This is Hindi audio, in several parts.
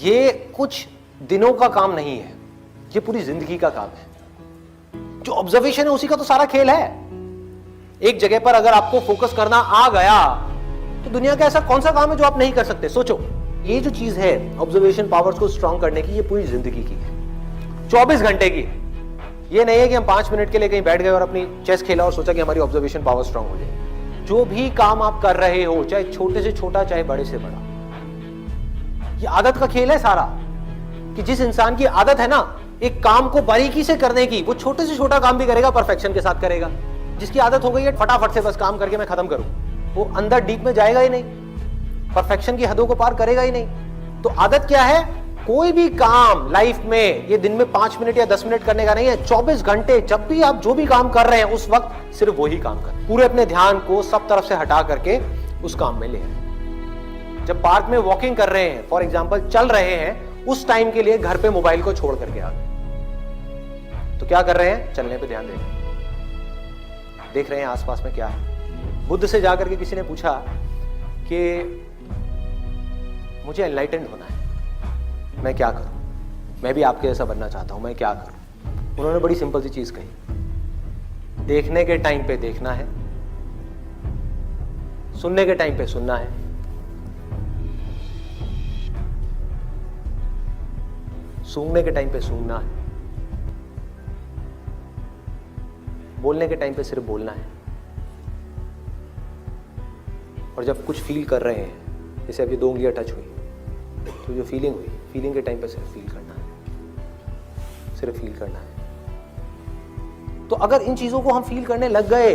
ये कुछ दिनों का काम नहीं है, ये पूरी जिंदगी का काम है। जो ऑब्जर्वेशन है उसी का तो सारा खेल है। एक जगह पर अगर आपको फोकस करना आ गया तो दुनिया का ऐसा कौन सा काम है जो आप नहीं कर सकते। सोचो, ये जो चीज है ऑब्जर्वेशन पावर्स को स्ट्रांग करने की, ये पूरी जिंदगी की है, 24 घंटे की है। ये नहीं है कि हम 5 मिनट के लिए कहीं बैठ गए और अपनी चेस खेला और सोचा कि हमारी ऑब्जर्वेशन पावर स्ट्रांग हो जाए। जो भी काम आप कर रहे हो, चाहे छोटे से छोटा चाहे बड़े से बड़ा, ये आदत का खेल है सारा। कि जिस इंसान की आदत है ना एक काम को बारीकी से करने की, वो छोटे से छोटा काम भी करेगा, परफेक्शन के साथ करेगा। जिसकी आदत हो गई है फटाफट से बस काम करके मैं खत्म करूं, वो अंदर डीप में जाएगा ही नहीं, परफेक्शन की हदों को पार करेगा ही नहीं। तो आदत क्या है? कोई भी काम लाइफ में ये दिन में 5 मिनट या 10 मिनट करने का नहीं है, 24 घंटे जब भी आप जो भी काम कर रहे हैं उस वक्त सिर्फ वही काम कर, पूरे अपने ध्यान को सब तरफ से हटा करके उस काम में ले आए। जब पार्क में वॉकिंग कर रहे हैं, फॉर एग्जाम्पल चल रहे हैं, उस टाइम के लिए घर पे मोबाइल को छोड़ करके आ गए, तो क्या कर रहे हैं? चलने पे ध्यान दे रहे हैं, देख रहे हैं आसपास में क्या है। बुद्ध से जाकर के किसी ने पूछा कि मुझे एनलाइटेंड होना है, मैं क्या करूं? मैं भी आपके जैसा बनना चाहता हूं, मैं क्या करूं? उन्होंने बड़ी सिंपल सी चीज कही, देखने के टाइम पे देखना है, सुनने के टाइम पे सुनना है, सूंघने के टाइम पे सूंघना है, बोलने के टाइम पे सिर्फ बोलना है। और जब कुछ फील कर रहे हैं, जैसे अभी 2 उंगलियां टच हुई, तो जो फीलिंग हुई, फीलिंग के टाइम पे सिर्फ फील करना है, सिर्फ फील करना है। तो अगर इन चीजों को हम फील करने लग गए,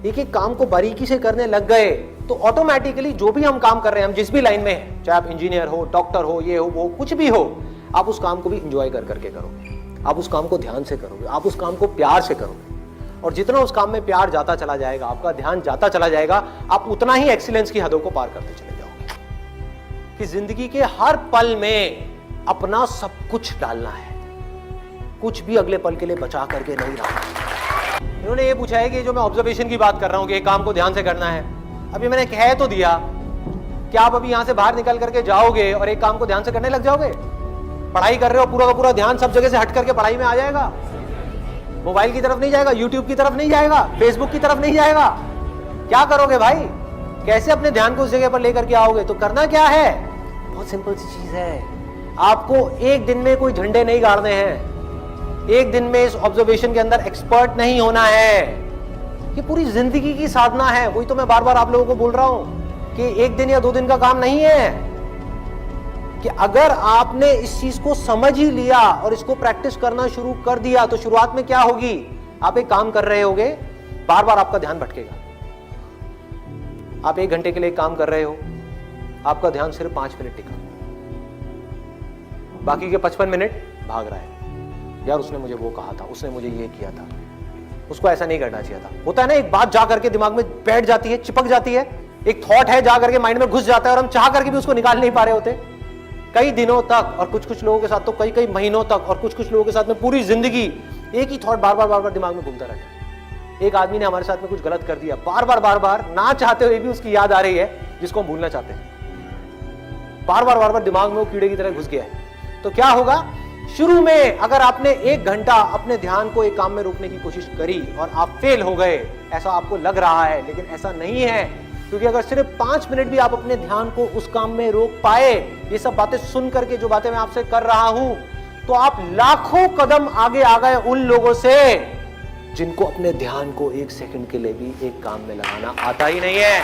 एक एक काम को बारीकी से करने लग गए, तो ऑटोमेटिकली जो भी हम काम कर रहे हैं, हम जिस भी लाइन में हैं, चाहे आप इंजीनियर हो, डॉक्टर हो, ये हो, वो कुछ भी हो, आप उस काम को भी इंजॉय कर करके करोगे, आप उस काम को ध्यान से करोगे, आप उस काम को प्यार से करोगे। और जितना उस काम में प्यार जाता चला जाएगा, आपका ध्यान जाता चला जाएगा, आप उतना ही एक्सीलेंस की हदों को पार करते चले जाओगे। कि जिंदगी के हर पल में अपना सब कुछ डालना है, कुछ भी अगले पल के लिए बचा करके नहीं रखना। इन्होंने ये पूछा है कि जो मैं ऑब्जर्वेशन की बात कर रहा हूं कि एक काम को ध्यान से करना है, अभी मैंने कह तो दिया, क्या आप अभी यहां से बाहर निकल करके जाओगे और एक काम को ध्यान से करने लग जाओगे? पढ़ाई कर रहे हो, पूरा का पूरा ध्यान सब जगह से हट करके पढ़ाई में आ जाएगा, मोबाइल की तरफ नहीं जाएगा, यूट्यूब की तरफ नहीं जाएगा, फेसबुक की तरफ नहीं जाएगा। क्या करोगे भाई? कैसे अपने ध्यान को उस जगह पर लेकर के आओगे? तो करना क्या है? बहुत सिंपल सी चीज है, आपको एक दिन में कोई झंडे नहीं गाड़ने हैं, एक दिन में इस ऑब्जर्वेशन के अंदर एक्सपर्ट नहीं होना है, ये पूरी जिंदगी की साधना है। वही तो मैं बार बार आप लोगों को बोल रहा हूं कि एक दिन या 2 दिन का काम नहीं है। कि अगर आपने इस चीज को समझ ही लिया और इसको प्रैक्टिस करना शुरू कर दिया, तो शुरुआत में क्या होगी? आप एक काम कर रहे होगे, बार बार आपका ध्यान भटकेगा। आप 1 घंटे के लिए काम कर रहे हो, आपका ध्यान सिर्फ 5 मिनट टिका, बाकी के 55 मिनट भाग रहा है। यार उसने मुझे वो कहा था, उसने मुझे ये किया था, उसको ऐसा नहीं करना चाहिए था। होता है ना, एक बात जा करके दिमाग में बैठ जाती है, चिपक जाती है, एक थॉट है जा करके माइंड में घुस जाता है और हम चाह करके भी उसको निकाल नहीं पा रहे होते कई दिनों तक, और कुछ कुछ लोगों के साथ तो कई कई महीनों तक, और कुछ कुछ लोगों के साथ में पूरी जिंदगी एक ही थॉट बार बार दिमाग में घूमता रहता है। एक आदमी ने हमारे साथ में कुछ गलत कर दिया, बार बार ना चाहते हुए भी उसकी याद आ रही है, जिसको हम भूलना चाहते हैं, बार बार दिमाग में वो कीड़े की तरह घुस गया है। तो क्या होगा? शुरू में अगर आपने 1 घंटा अपने ध्यान को एक काम में रोकने की कोशिश करी और आप फेल हो गए, ऐसा आपको लग रहा है, लेकिन ऐसा नहीं है। क्योंकि अगर सिर्फ 5 मिनट भी आप अपने ध्यान को उस काम में रोक पाए, ये सब बातें सुन करके जो बातें मैं आपसे कर रहा हूं, तो आप लाखों कदम आगे आ गए उन लोगों से जिनको अपने ध्यान को 1 सेकंड के लिए भी एक काम में लगाना आता ही नहीं है।